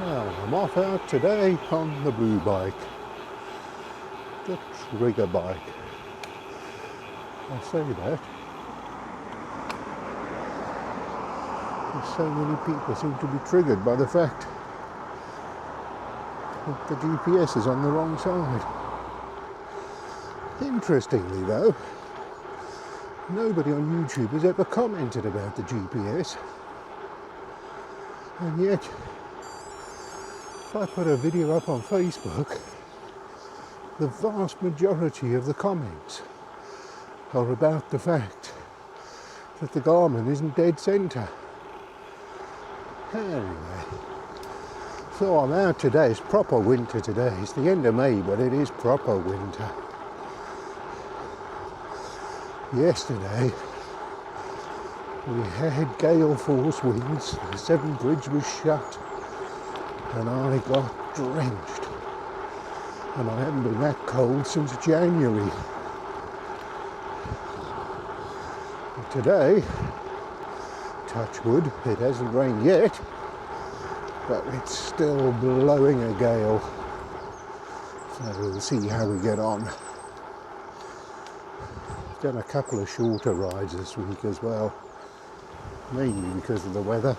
Well, I'm off out today on the blue bike, the Trigger bike. I say that because so many people seem to be triggered by the fact that the GPS is on the wrong side. Interestingly though, nobody on YouTube has ever commented about the GPS, and yet if I put a video up on Facebook, the vast majority of the comments are about the fact that the Garmin isn't dead centre. Anyway, so I'm out today. It's proper winter today. It's the end of May, but it is proper winter. Yesterday we had gale force winds, the Severn Bridge was shut, and I got drenched. And I haven't been that cold since January. And today, touch wood, it hasn't rained yet, but it's still blowing a gale. So we'll see how we get on. Done a couple of shorter rides this week as well, mainly because of the weather,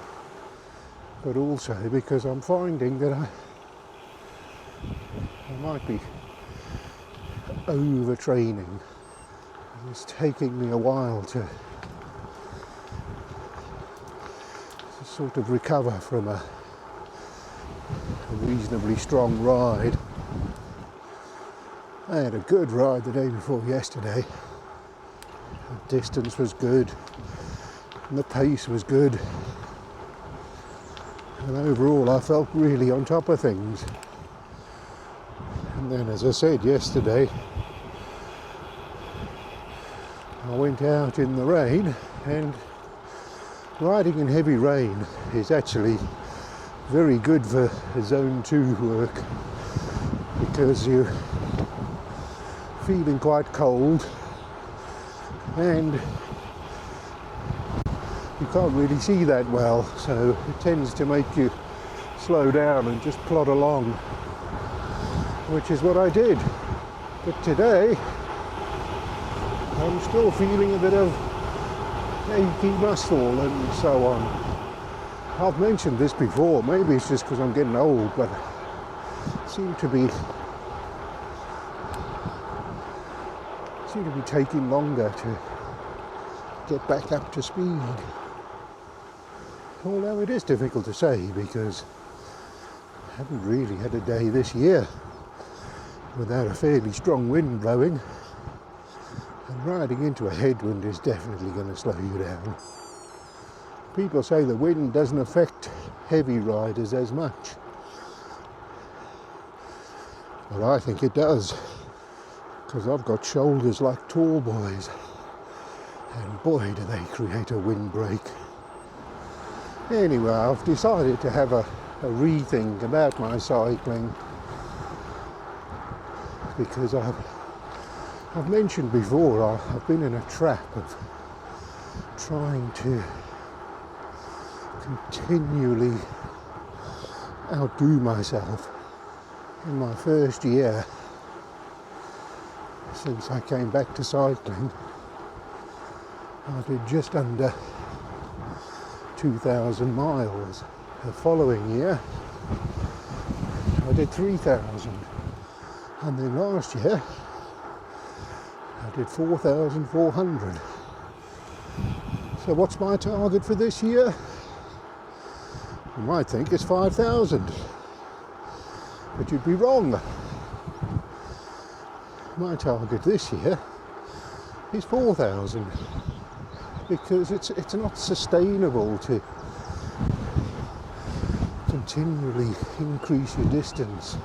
but also because I'm finding that I might be overtraining. It's taking me a while to sort of recover from a reasonably strong ride. I had a good ride the day before yesterday. The distance was good and the pace was good, and overall I felt really on top of things. And then, as I said yesterday, I went out in the rain, and riding in heavy rain is actually very good for zone 2 work, because you're feeling quite cold and you can't really see that well, so it tends to make you slow down and just plod along, which is what I did. But today I'm still feeling a bit of achy muscle and so on. I've mentioned this before, maybe it's just because I'm getting old, but I seem to be taking longer to get back up to speed. Although it is difficult to say, because I haven't really had a day this year without a fairly strong wind blowing, and riding into a headwind is definitely going to slow you down. People say the wind doesn't affect heavy riders as much, but I think it does, because I've got shoulders like tall boys, and boy do they create a windbreak. Anyway, I've decided to have a rethink about my cycling, because I've mentioned before, I've been in a trap of trying to continually outdo myself. In my first year since I came back to cycling, I did just under 2,000 miles. The following year I did 3,000, and then last year I did 4,400. So what's my target for this year? You might think it's 5,000, but you'd be wrong. My target this year is 4,000, because it's not sustainable to continually increase your distance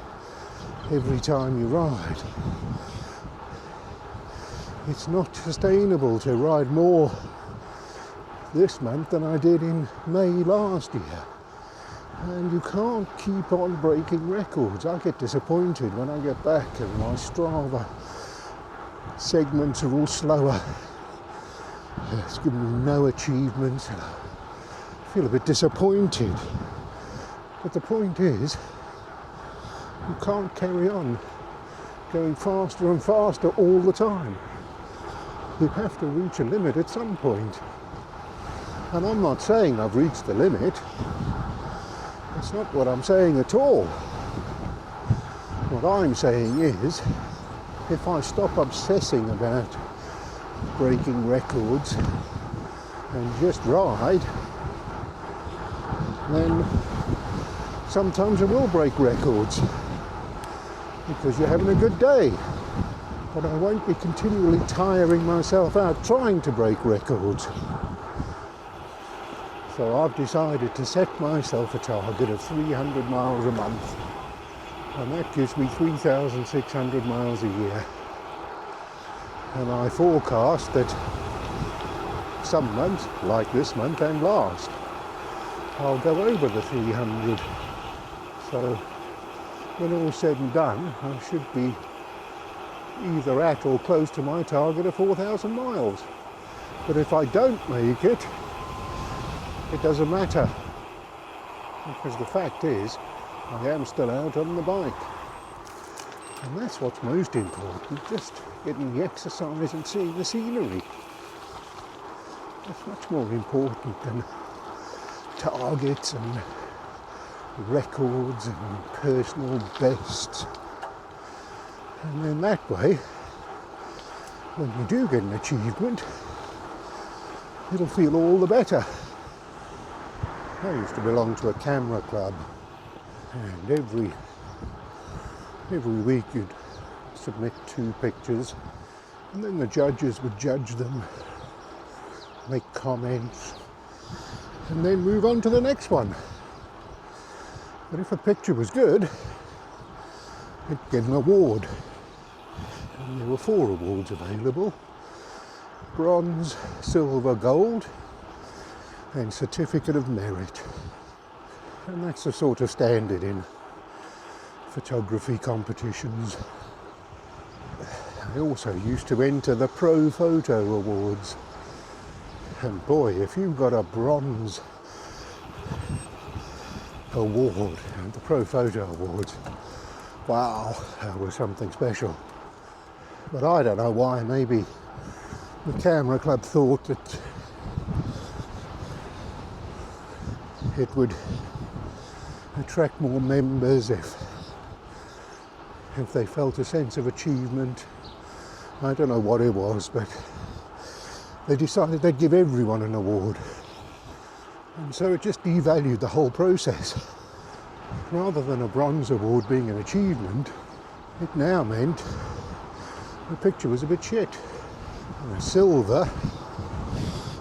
every time you ride. It's not sustainable to ride more this month than I did in May last year. And you can't keep on breaking records. I get disappointed when I get back and my Strava segments are all slower. It's given me no achievements. I feel a bit disappointed. But the point is, you can't carry on going faster and faster all the time. You have to reach a limit at some point. And I'm not saying I've reached the limit. That's not what I'm saying at all. What I'm saying is, if I stop obsessing about breaking records and just ride, then sometimes I will break records because you're having a good day. But I won't be continually tiring myself out trying to break records. So I've decided to set myself a target of 300 miles a month, and that gives me 3,600 miles a year. And I forecast that some months, like this month and last, I'll go over the 300. So when all's said and done, I should be either at or close to my target of 4,000 miles. But if I don't make it, it doesn't matter, because the fact is, I am still out on the bike. And that's what's most important, just getting the exercise and seeing the scenery. That's much more important than targets and records and personal bests. And then that way, when you do get an achievement, it'll feel all the better. I used to belong to a camera club, and every week you'd submit 2 pictures, and then the judges would judge them, make comments, and then move on to the next one. But if a picture was good, it'd get an award. And there were 4 awards available: bronze, silver, gold, and certificate of merit. And that's the sort of standard in photography competitions. I also used to enter the Pro Photo Awards. And boy, if you got a bronze award at the Pro Photo Awards, wow, that was something special. But I don't know why, maybe the camera club thought that it would attract more members if they felt a sense of achievement. I don't know what it was, but they decided they'd give everyone an award. And so it just devalued the whole process. Rather than a bronze award being an achievement, it now meant the picture was a bit shit. And a silver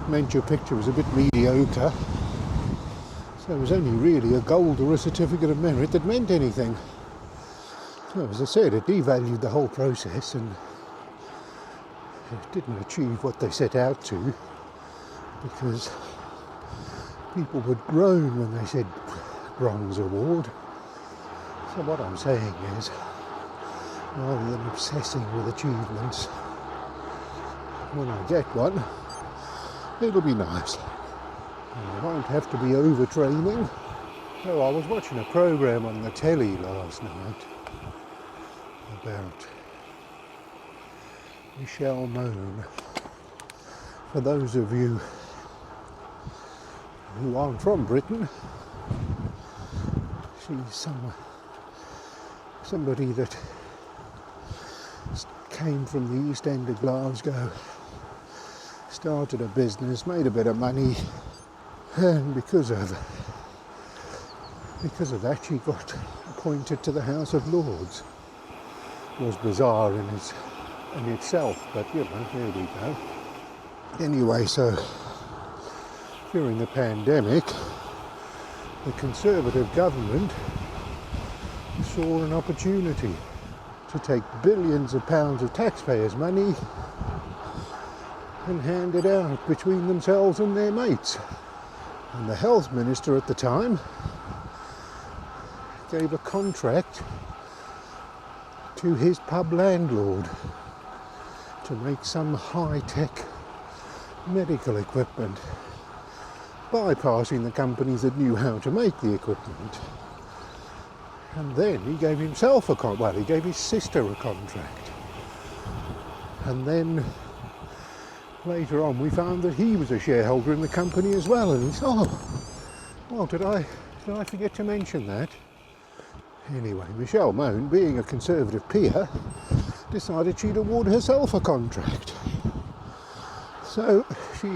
meant your picture was a bit mediocre. So it was only really a gold or a certificate of merit that meant anything. So as I said, it devalued the whole process, and it didn't achieve what they set out to, because people would groan when they said bronze award. So what I'm saying is, rather than obsessing with achievements, when I get one, it'll be nice. I won't have to be overtraining. Oh, I was watching a program on the telly last night about Michelle Mone. For those of you who aren't from Britain, she's somebody that came from the East End of Glasgow, started a business, made a bit of money, and because of that she got appointed to the House of Lords. It was bizarre in itself, but you know, there we go. Anyway, so during the pandemic, the Conservative government saw an opportunity to take billions of pounds of taxpayers' money and hand it out between themselves and their mates. And the health minister at the time gave a contract to his pub landlord to make some high-tech medical equipment, bypassing the companies that knew how to make the equipment. And then he gave himself he gave his sister a contract. And then later on we found that he was a shareholder in the company as well. And he said, oh, well, did I forget to mention that? Anyway, Michelle Mone, being a Conservative peer, decided she'd award herself a contract. So she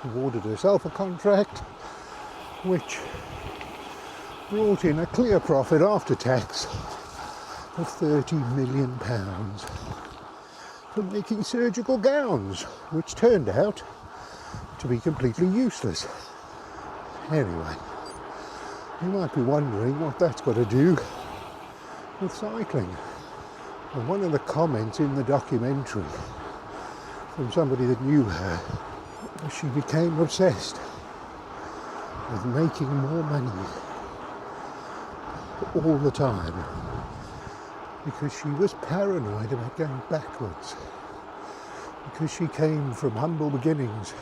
awarded herself a contract which brought in a clear profit after tax of £30 million from making surgical gowns, which turned out to be completely useless. Anyway, you might be wondering what that's got to do with cycling. And one of the comments in the documentary from somebody that knew her, she became obsessed with making more money all the time because she was paranoid about going backwards. Because she came from humble beginnings,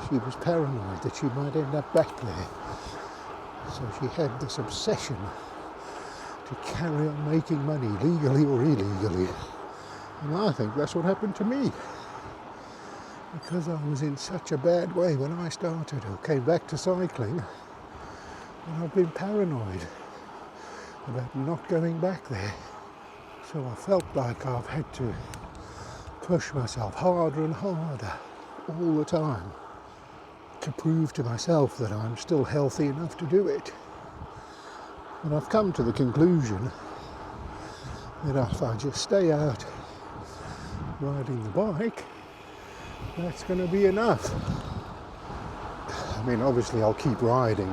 she was paranoid that she might end up back there. So she had this obsession to carry on making money, legally or illegally. And I think that's what happened to me. Because I was in such a bad way when I started or came back to cycling, and I've been paranoid about not going back there. So I felt like I've had to push myself harder and harder all the time to prove to myself that I'm still healthy enough to do it. And I've come to the conclusion that if I just stay out riding the bike, that's going to be enough. I mean, obviously I'll keep riding,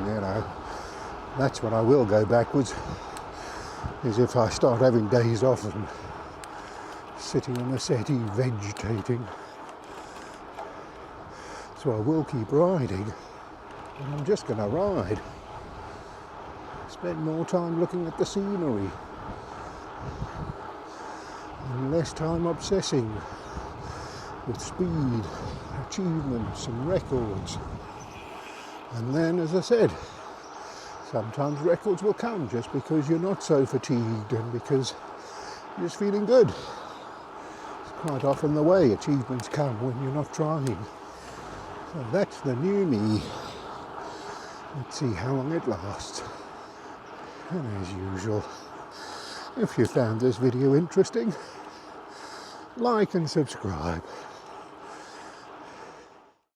That's when I will go backwards, is if I start having days off and sitting on the settee vegetating. So I will keep riding, but I'm just going to ride. Spend more time looking at the scenery and less time obsessing with speed, achievements and records. And then, as I said, sometimes records will come just because you're not so fatigued and because you're just feeling good. It's quite often the way achievements come when you're not trying. So that's the new me. Let's see how long it lasts. And as usual, if you found this video interesting, like and subscribe.